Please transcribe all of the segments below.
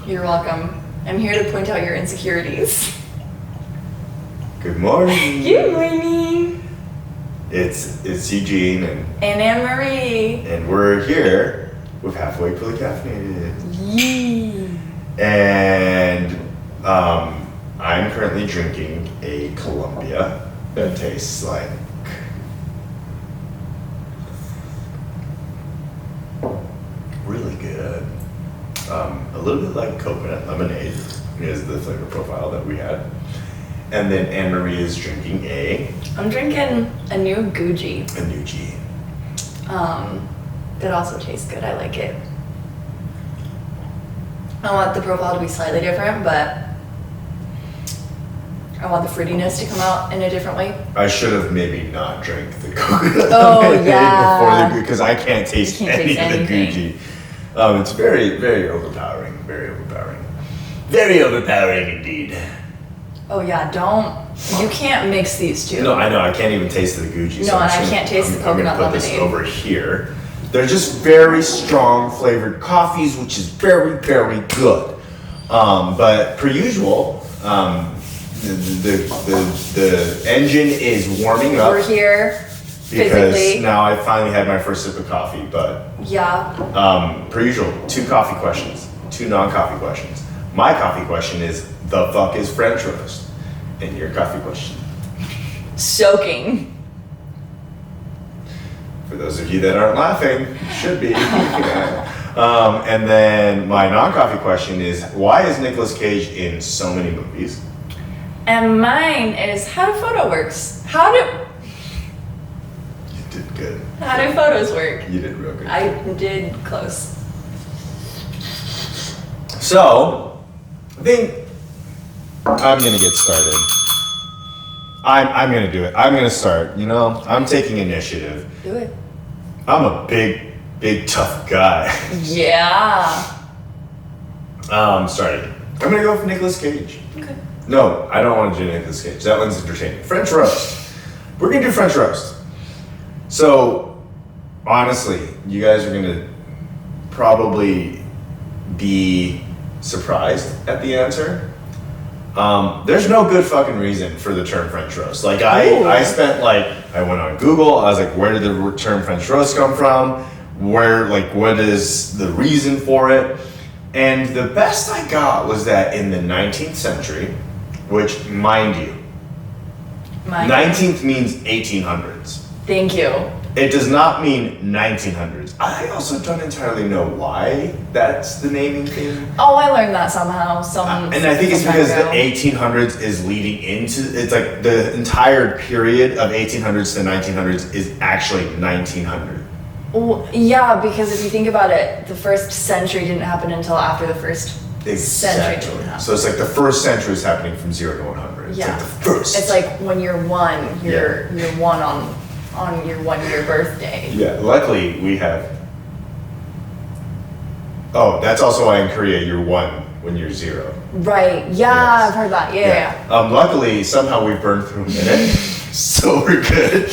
You're welcome. I'm here to point out your insecurities. Good morning. Good morning. It's Eugene and Anne-Marie. And we're here with Halfway Fully Caffeinated. Yee. And I'm currently drinking a Columbia that tastes like really good. A little bit like coconut lemonade is the flavor profile that we had. And then Anne-Marie is drinking I'm drinking a new Gucci. a new G. That also tastes good. I like it. I want the profile to be slightly different, but I want the fruitiness to come out in a different way. I should have maybe not drank the coconut Oh, lemonade yeah. before because I can't taste any of the anything. Gucci. It's very, very overpowering. Very overpowering. Very overpowering indeed. Oh yeah, you can't mix these two. No, I know. I can't even taste the Gucci. No, and I can't taste the coconut I'm gonna put this lemonade. over here. They're just very strong flavored coffees, which is very, very good. But per usual, the engine is warming up We're here because physically. now I finally had my first sip of coffee. But Yeah. per usual, 2 coffee questions, 2 non-coffee questions. My coffee question is, the fuck is French roast? And your coffee question, Soaking. for those of you that aren't laughing, should be. And then my non-coffee question is, why is Nicolas Cage in so many movies? And mine is how do photo works? You did good. How do photos work? You did real good. I did close. So, I think I'm gonna get started. I'm gonna do it. I'm gonna start. I'm taking initiative. Do it. I'm a big tough guy. Yeah. Starting. I'm gonna go with Nicolas Cage. Okay. No, I don't want to do Nicolas Cage. That one's entertaining. French roast. We're gonna do French roast. So, honestly, you guys are gonna probably be surprised at the answer. There's no good fucking reason for the term French roast. Like I went on Google. I was like, where did the term French roast come from? What is the reason for it? And the best I got was that in the 19th century, which, mind you, 19th means 1800s. Thank you. It does not mean 1900s. I also don't entirely know why that's the naming thing. Oh, I learned that somehow. And I think it's some because time the ago. 1800s is leading into, it's like the entire period of 1800s to 1900s is actually 1900. Well, yeah, because if you think about it, the first century didn't happen until after the first century didn't happen. So it's like the first century is happening from 0 to 100. It's Yeah. like the first. It's like when you're one, you're one on your 1-year birthday. Yeah, luckily we have. Oh, that's also why in Korea you're 1 when you're 0. Right. Yeah, Yes. I've heard that. Yeah. Luckily, somehow we've burned through a minute, so we're good.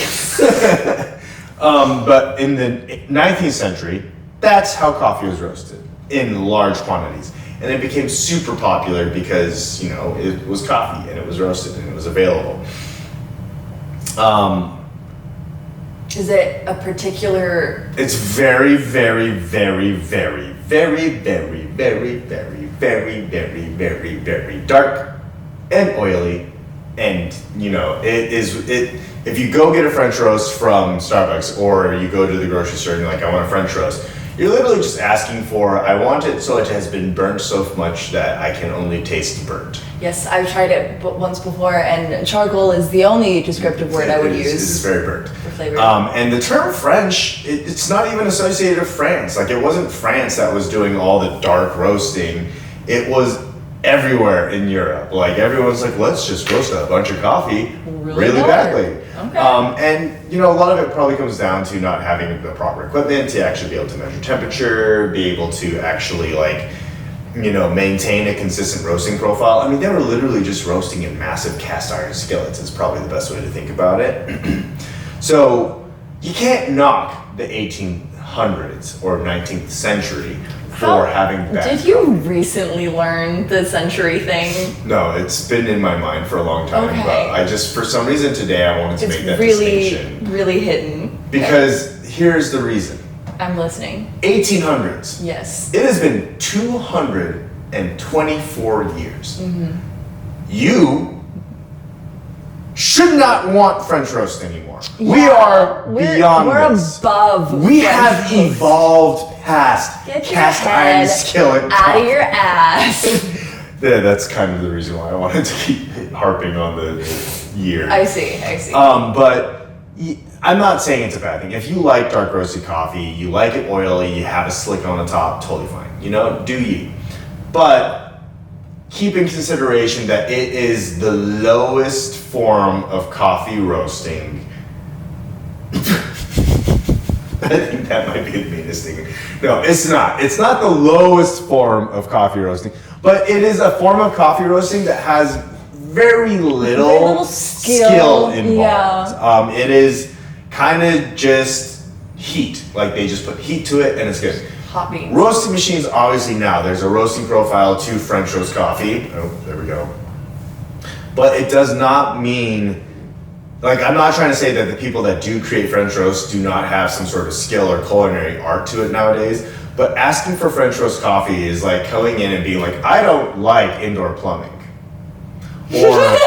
But in the 19th century, that's how coffee was roasted in large quantities. And it became super popular because, it was coffee and it was roasted and it was available. Is it a particular? It's very, very, very, very, very, very, very, very, very, very, very, very dark and oily. And, if you go get a French roast from Starbucks or you go to the grocery store and you're like, I want a French roast, you're literally just asking for, I want it so it has been burnt so much that I can only taste burnt. Yes, I've tried it once before, and charcoal is the only descriptive word I would use. It's very burnt. For flavor. And the term French, it's not even associated with France. Like, it wasn't France that was doing all the dark roasting. It was everywhere in Europe. Like, everyone's like, let's just roast a bunch of coffee really badly. Okay. And a lot of it probably comes down to not having the proper equipment to actually be able to measure temperature, be able to actually maintain a consistent roasting profile. I mean, they were literally just roasting in massive cast iron skillets is probably the best way to think about it. So you can't knock the 1800s or 19th century for having bad Did you recently learn the century thing? No, it's been in my mind for a long time, Okay. but I just, for some reason today, I wanted to make that really, distinction. really hidden. Because here's the reason. I'm listening. 1800s. Yes. It has been 224 years. Mm-hmm. You should not want French roast anymore. Yeah, we are beyond we're this. above. We French have roast. evolved past Get your cast iron head skillet. out of your ass. Yeah, that's kind of the reason why I wanted to keep harping on the year. I see. But I'm not saying it's a bad thing. If you like dark roasted coffee, you like it oily, you have a slick on the top, totally fine. You know, do you. But keep in consideration that it is the lowest form of coffee roasting. I think that might be the meanest thing. No, it's not. It's not the lowest form of coffee roasting, but it is a form of coffee roasting that has very little skill involved. Yeah. It is kind of just heat. Like they just put heat to it and it's good. Hot beans. Roasting machines, obviously now, there's a roasting profile to French roast coffee. Oh, there we go. But it does not mean, like I'm not trying to say that the people that do create French roast do not have some sort of skill or culinary art to it nowadays. But asking for French roast coffee is like coming in and being like, I don't like indoor plumbing. Or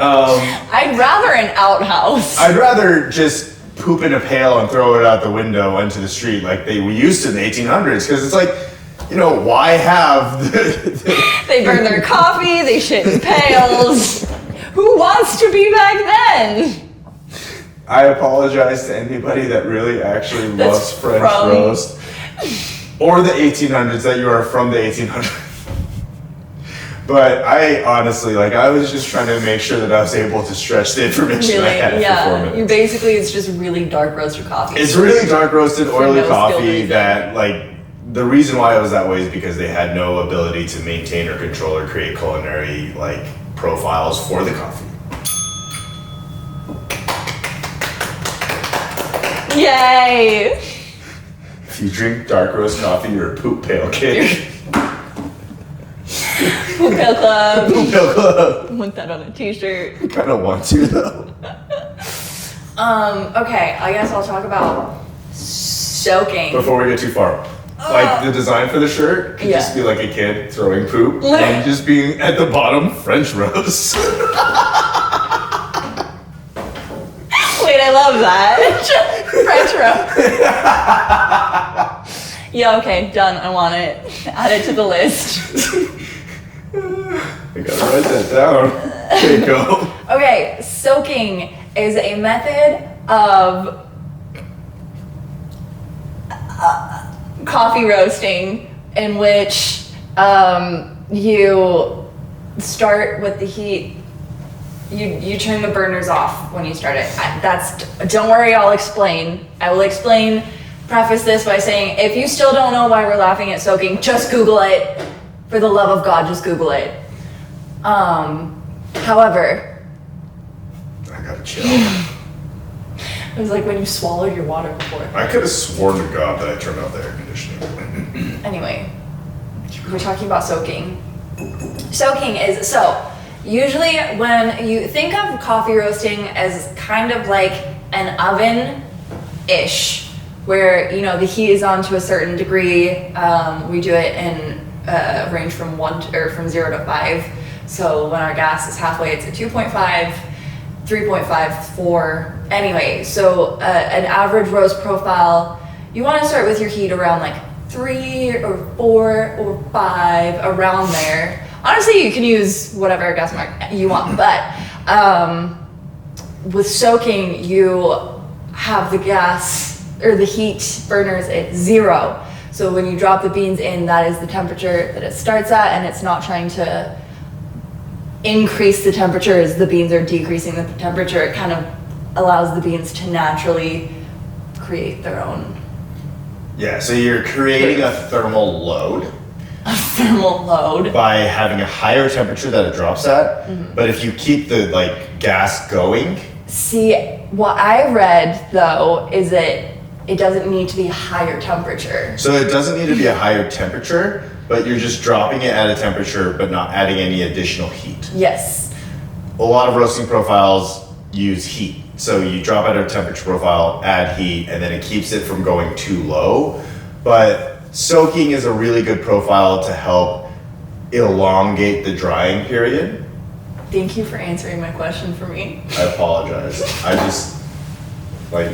I'd rather an outhouse. I'd rather just poop in a pail and throw it out the window into the street like we used to in the 1800s, because it's like, you know, why have They burn their coffee, they shit in pails. Who wants to be back then? I apologize to anybody that really actually loves French roast or the 1800s, that you are from the 1800s. But I honestly, like, I was just trying to make sure that I was able to stretch the information I had for 4 minutes. You basically, it's just really dark roasted coffee. It's really dark roasted, oily no coffee skill that, like, the reason why it was that way is because they had no ability to maintain or control or create culinary, like, profiles for the coffee. Yay! If you drink dark roast coffee, you're a poop pail kid. Poop Pail Club. Poop pail club. I want that on a t-shirt. I kind of want to, though. Okay, I guess I'll talk about soaking. Before we get too far. Like, the design for the shirt could just be like a kid throwing poop and just being at the bottom, French roast. Wait, I love that. French roast. Yeah, okay, done. I want it. Add it to the list. I gotta write that down. Okay, go. Okay, soaking is a method of coffee roasting in which you start with the heat. You turn the burners off when you start it. Don't worry, I'll explain. I will explain. Preface this by saying, if you still don't know why we're laughing at soaking, just Google it. For the love of God, just Google it. However, I gotta chill. it was like when you swallowed your water before. I could have sworn to God that I turned off the air conditioning. Anyway, we're talking about soaking. Soaking is, usually when you think of coffee roasting as kind of like an oven-ish, where, you know, the heat is on to a certain degree. We do it in range from 0 to 5. So when our gas is halfway, it's a 2.5, 3.5, 4. Anyway, so an average roast profile, you want to start with your heat around like 3 or 4 or 5, around there. Honestly, you can use whatever gas mark you want, but with soaking, you have the gas or the heat burners at 0. So when you drop the beans in, that is the temperature that it starts at, and it's not trying to increase the temperature as the beans are decreasing the temperature. It kind of allows the beans to naturally create their own. Yeah, so you're creating a thermal load. A thermal load. By having a higher temperature that it drops at. Mm-hmm. But if you keep the, like, gas going. See, what I read, though, is that it doesn't need to be a higher temperature. So it doesn't need to be a higher temperature, but you're just dropping it at a temperature, but not adding any additional heat. Yes. A lot of roasting profiles use heat. So you drop at a temperature profile, add heat, and then it keeps it from going too low. But soaking is a really good profile to help elongate the drying period. Thank you for answering my question for me. I apologize. I just, like...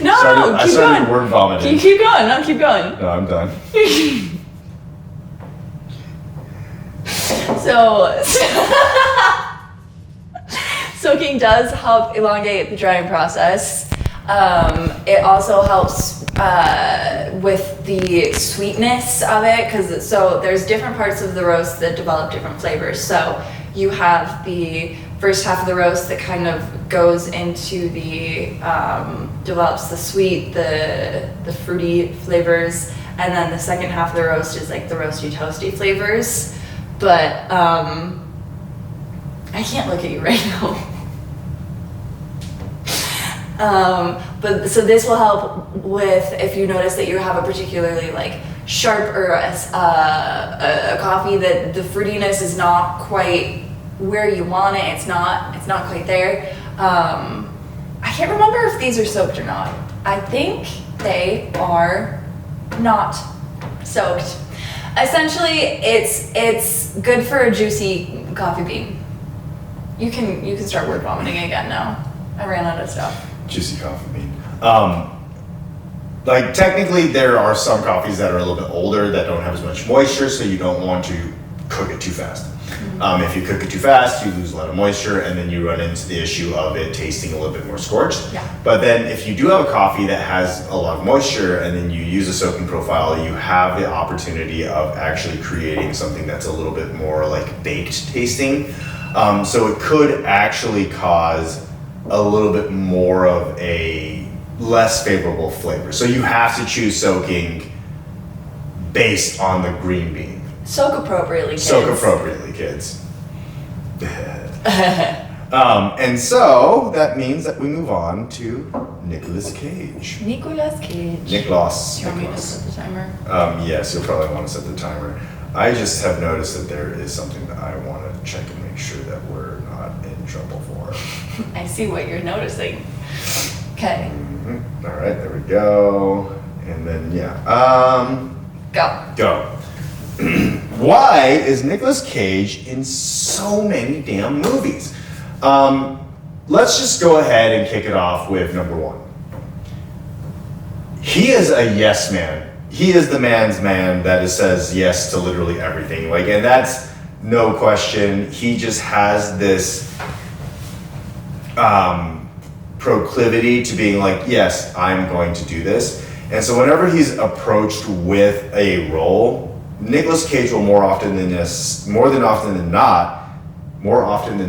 No, I keep started going. word vomiting. Keep going. No, keep going. No, I'm done. So soaking does help elongate the drying process. It also helps with the sweetness of it, because so there's different parts of the roast that develop different flavors. So you have the first half of the roast that kind of goes into the develops the sweet, the fruity flavors, and then the second half of the roast is like the roasty toasty flavors. But I can't look at you right now. But so this will help with if you notice that you have a particularly like sharp or a coffee that the fruitiness is not quite where you want it. It's not quite there. I can't remember if these are soaked or not. I think they are not soaked. Essentially, it's good for a juicy coffee bean. You can start word vomiting again now. I ran out of stuff. Juicy coffee bean. Like technically there are some coffees that are a little bit older that don't have as much moisture, so you don't want to cook it too fast. If you cook it too fast, you lose a lot of moisture, and then you run into the issue of it tasting a little bit more scorched. Yeah. But then if you do have a coffee that has a lot of moisture and then you use a soaking profile, you have the opportunity of actually creating something that's a little bit more like baked tasting. So it could actually cause a little bit more of a less favorable flavor. So you have to choose soaking based on the green bean. Soak appropriately, kids. Soak appropriately, kids. And so that means that we move on to Nicolas Cage. Nicolas Cage. Nicolas. Do you want me to set the timer? Yes, you'll probably want to set the timer. I just have noticed that there is something that I want to check and make sure that we're not in trouble for. I see what you're noticing. Okay. Mm-hmm. All right, there we go. And then, yeah. Go. Why is Nicolas Cage in so many damn movies? Let's just go ahead and kick it off with number one. He is a yes man. He is the man's man that says yes to literally everything. Like, and that's no question. He just has this proclivity to being like, yes, I'm going to do this. And so whenever he's approached with a role, Nicolas Cage will more often than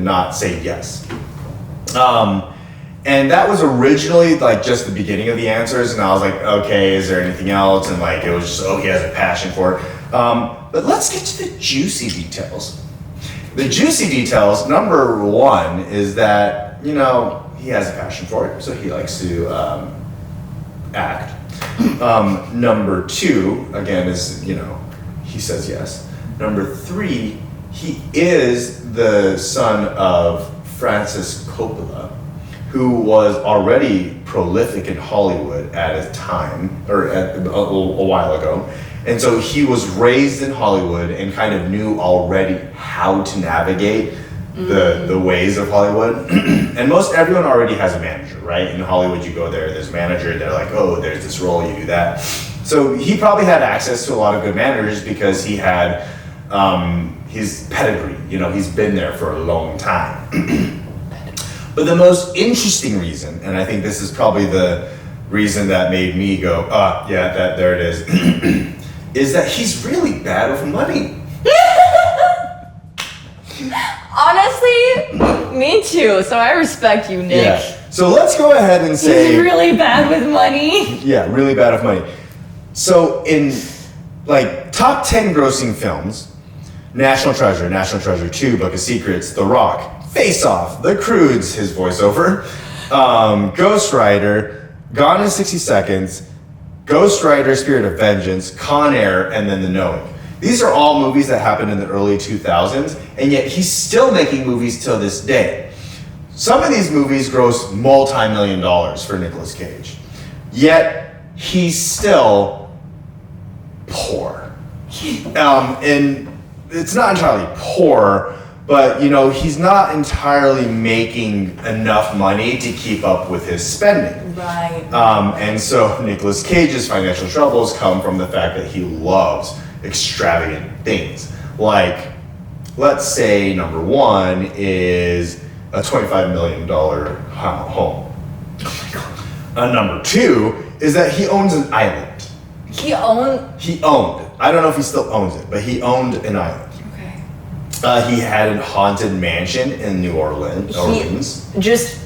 not say yes. And that was originally like just the beginning of the answers, and I was like, okay, is there anything else? And like it was just, oh, he has a passion for it. But let's get to the juicy details. The juicy details, number one, is that, you know, he has a passion for it, so he likes to act. Number two, again, is, you know, he says yes. Number three, he is the son of Francis Coppola, who was already prolific in Hollywood at a time, or a while ago. And so he was raised in Hollywood and kind of knew already how to navigate the ways of Hollywood. And most everyone already has a manager, right? In Hollywood, you go there's a manager, they're like, oh, there's this role, you do that. So he probably had access to a lot of good managers because he had his pedigree, you know, he's been there for a long time. But the most interesting reason, and I think this is probably the reason that made me go, yeah, there it is, is that he's really bad with money. Honestly, me too. So I respect you, Nick. Yeah. So let's go ahead and say... He's really bad with money. Yeah, really bad with money. So in like top 10 grossing films, National Treasure 2, Book of Secrets, The Rock, Face Off, The Croods, his voiceover, Ghost Rider, Gone in 60 Seconds, Ghost Rider, Spirit of Vengeance, Con Air, and then The Knowing. These are all movies that happened in the early 2000s, and yet he's still making movies till this day. Some of these movies gross multi-million dollars for Nicolas Cage, yet he's still poor. And it's not entirely poor, but he's not entirely making enough money to keep up with his spending. Right. And so Nicolas Cage's financial troubles come from the fact that he loves extravagant things. Like, let's say number one is a $25 million home. Oh my God. Number two is that he owns an island. He owned. I don't know if he still owns it, but he owned an island. Okay. He had a haunted mansion in New Orleans. He just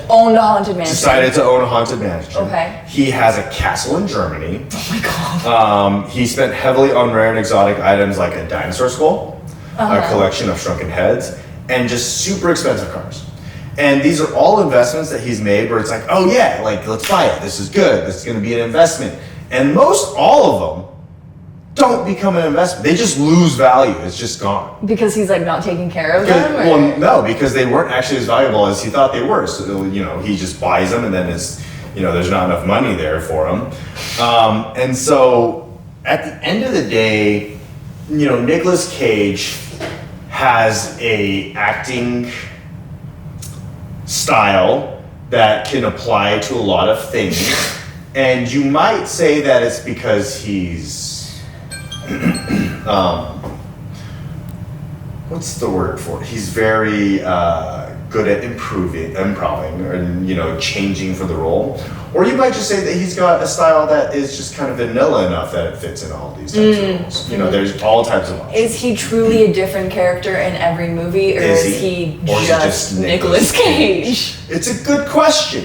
owned a haunted mansion. Decided to own a haunted mansion. Okay. He has a castle in Germany. Oh my God. He spent heavily on rare and exotic items like a dinosaur skull, a collection of shrunken heads, and just super expensive cars. And these are all investments that he's made where it's like, oh yeah, like let's buy it. This is good. This is going to be an investment. And most all of them don't become an investment. They just lose value. It's just gone. Because he's like not taking care of them? Well, no, because they weren't actually as valuable as he thought they were. So, he just buys them and then it's, there's not enough money there for him. And so at the end of the day, Nicolas Cage has a acting style that can apply to a lot of things. And you might say that it's because he's, what's the word for it? He's very good at improving and changing for the role. Or you might just say that he's got a style that is just kind of vanilla enough that it fits in all these types of roles. There's all types of options. Is he truly a different character in every movie, or is he just Nicolas Cage? It's a good question.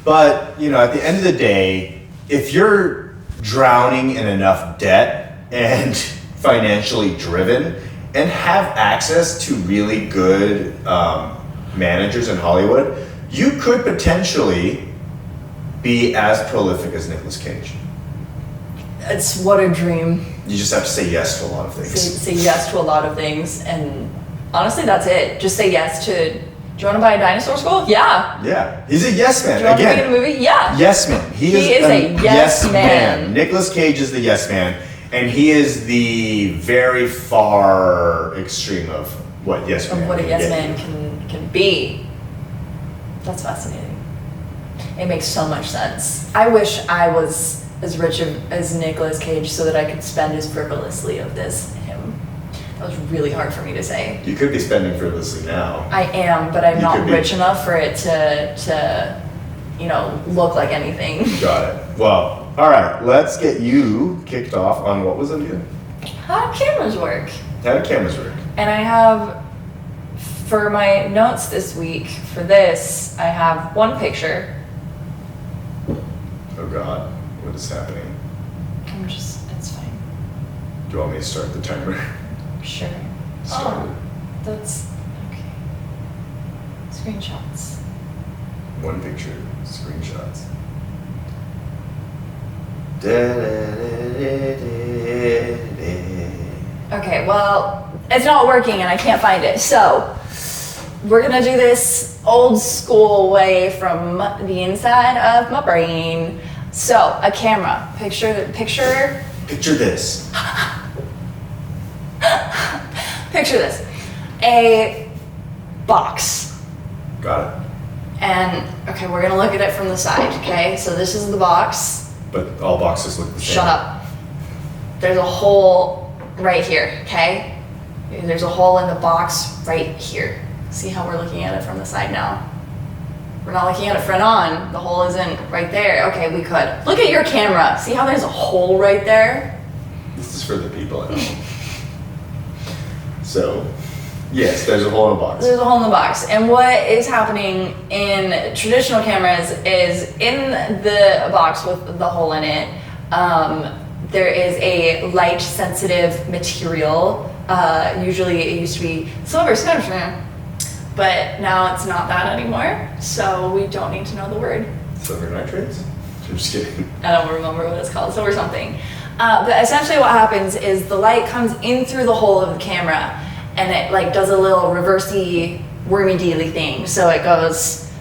But, at the end of the day, if you're drowning in enough debt and financially driven and have access to really good managers in Hollywood, you could potentially be as prolific as Nicolas Cage. It's what a dream. You just have to say yes to a lot of things. Say yes to a lot of things, and honestly, that's it. Just say yes to. Do you want to buy a dinosaur skull? Yeah. Yeah. He's a yes man. Do you want to be in a movie? Yeah. Yes man. He is a yes man. Nicolas Cage is the yes man, and he is the very far extreme of what yes man. Of what a yes man can be. That's fascinating. It makes so much sense. I wish I was as rich as Nicolas Cage so that I could spend as frivolously of this him. That was really hard for me to say. You could be spending frivolously now. I am, but I'm not rich enough for it to look like anything. Got it. Well, all right. Let's get you kicked off on what was it again? How do cameras work? How do cameras work? And I have, for my notes this week, for this, I have one picture. Oh God, what is happening? It's fine. Do you want me to start the timer? Sure. Started. That's okay. Screenshots. One picture, screenshots. Okay, well, it's not working and I can't find it. So, we're gonna do this old school way from the inside of my brain. So, a camera. Picture this. Picture this. A box. Got it. And, okay, we're gonna look at it from the side, okay? So this is the box. But all boxes look the same. Shut up. There's a hole right here, okay? There's a hole in the box right here. See how we're looking at it from the side now? We're not looking at it front on. The hole isn't right there. Okay, we could. Look at your camera. See how there's a hole right there? This is for the people at home. So, yes, there's a hole in the box. There's a hole in the box. And what is happening in traditional cameras is in the box with the hole in it, there is a light sensitive material. Usually it used to be silver, but now it's not that anymore. So we don't need to know the word. Silver nitrates? I'm just kidding. I don't remember what it's called, silver something. But essentially what happens is the light comes in through the hole of the camera and it like does a little reversey wormy dealy thing. So it goes,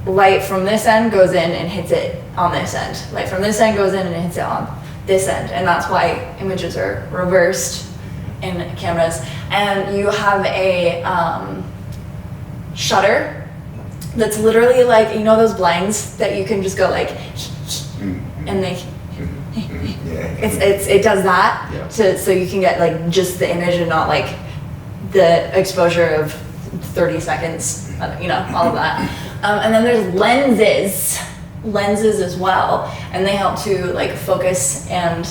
light from this end goes in and hits it on this end. Light from this end goes in and hits it on this end. And that's why images are reversed in cameras. And you have a shutter that's literally like, you know those blinds that you can just go like, and they, it does that so you can get like just the image and not like the exposure of 30 seconds, you know, all of that. And then there's lenses as well, and they help to like focus and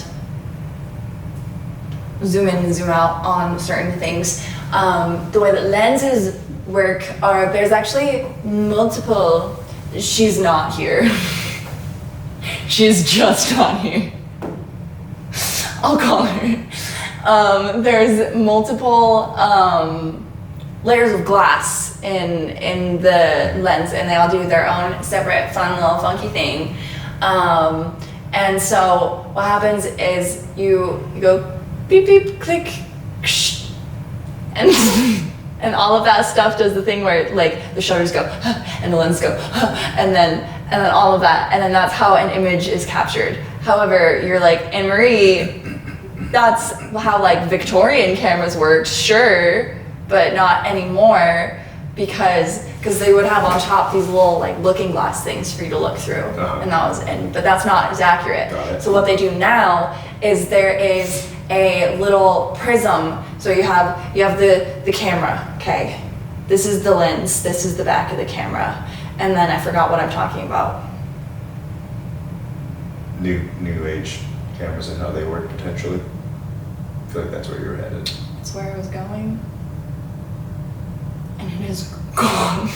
zoom in and zoom out on certain things. The way that lenses work are, there's actually multiple, she's not here. She's just not here. I'll call her. There's multiple layers of glass in the lens, and they all do their own separate fun little funky thing. And so what happens is you go beep beep click and and all of that stuff does the thing where like the shutters go and the lenses go and then all of that, and then that's how an image is captured. However, you're like, Anne-Marie, that's how like Victorian cameras worked, sure, but not anymore, because they would have on top these little like looking glass things for you to look through, but that's not as accurate. So what they do now is there is a little prism. So you have the camera, okay? This is the lens, this is the back of the camera, and then I forgot what I'm talking about. New age cameras and how they work potentially. I feel like that's where you were headed. That's where I was going. And it is gone.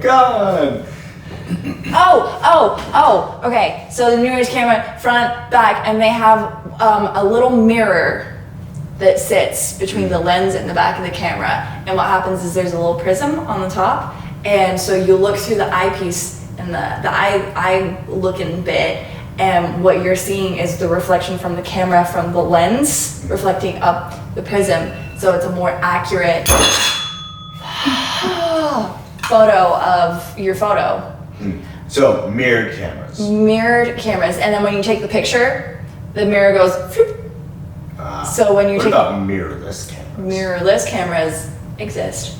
Gone. Okay. So the new age camera, front, back, and they have a little mirror that sits between the lens and the back of the camera. And what happens is there's a little prism on the top, and so you look through the eyepiece and the eye looking bit, and what you're seeing is the reflection from the camera from the lens reflecting up the prism. So it's a more accurate photo of your photo. So mirrored cameras. Mirrored cameras, and then when you take the picture, the mirror goes. So when you what take about mirrorless cameras? Mirrorless cameras exist.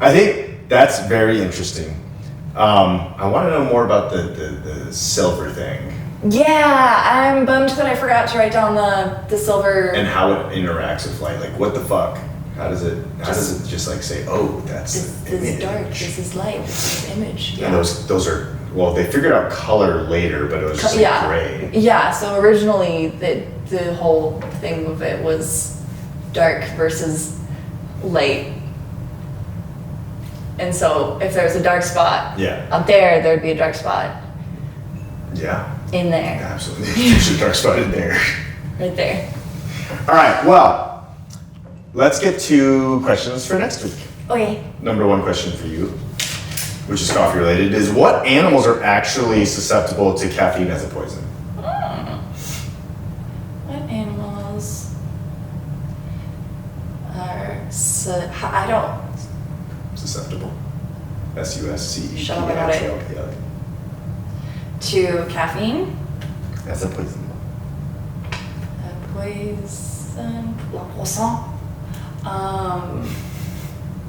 I think that's very interesting. I want to know more about the silver thing. Yeah, I'm bummed that I forgot to write down the silver. And how it interacts with light. Like, what the fuck? How does it just like say, oh, that's this is dark, this is light, this is image. Yeah. And those are, well, they figured out color later, but it was just like gray. Yeah, so originally the whole thing of it was dark versus light. And so if there was a dark spot up there'd be a dark spot. Yeah. In there. Absolutely. There's a dark spot in there. Right there. All right, well, let's get to questions for next week. Okay. Number one question for you, which is coffee related, is what animals are actually susceptible to caffeine as a poison? What animals are I don't. Susceptible. S-U-S-C-E-P-T-I-L. Shut up, I got it. To caffeine? As a poison. La poisson.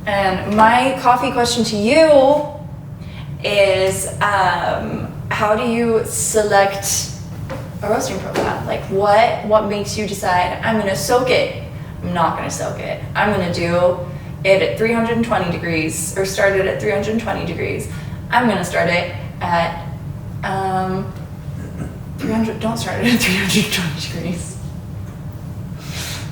And my coffee question to you is, how do you select a roasting profile? Like what makes you decide, I'm gonna soak it, I'm not gonna soak it, I'm gonna do it at 320 degrees or start it at 320 degrees. I'm gonna start it at 300, don't start it at 320 degrees.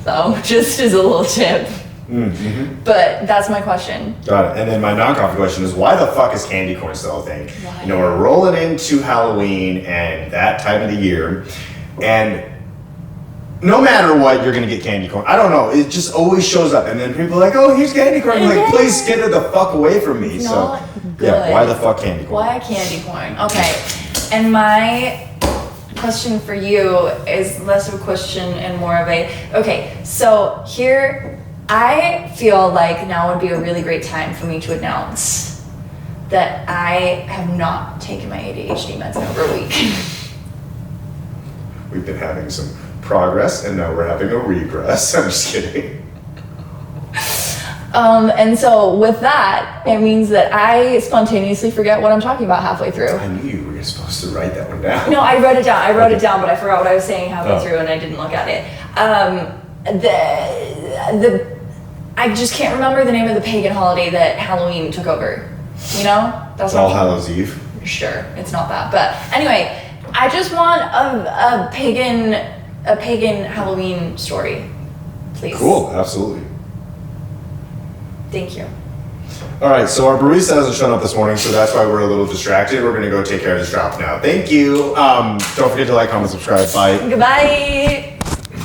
So just as a little tip. Mm-hmm. But that's my question. Got it. And then my non-coffee question is, why the fuck is candy corn still a thing? Why? You know, we're rolling into Halloween and that time of the year, and no matter what, you're gonna get candy corn. I don't know. It just always shows up, and then people are like, "Oh, here's candy corn." I'm like, please get it the fuck away from me. It's So, not good. yeah, why the fuck candy corn? Why candy corn? Okay, and my question for you is less of a question and more of a, okay, so here, I feel like now would be a really great time for me to announce that I have not taken my ADHD meds in over a week. We've been having some progress, and now we're having a regress. I'm just kidding. And so with that, it means that I spontaneously forget what I'm talking about halfway through. I knew you were supposed to write that one down. No, I wrote it down. I wrote it down, but I forgot what I was saying halfway through, and I didn't look at it. I just can't remember the name of the pagan holiday that Halloween took over. You know, that's All Hallows Eve. Sure, it's not that, but anyway, I just want a pagan Halloween story, please. Cool, absolutely. Thank you. All right, so our barista hasn't shown up this morning, so that's why we're a little distracted. We're gonna go take care of this drop now. Thank you. Don't forget to like, comment, subscribe. Bye. Goodbye.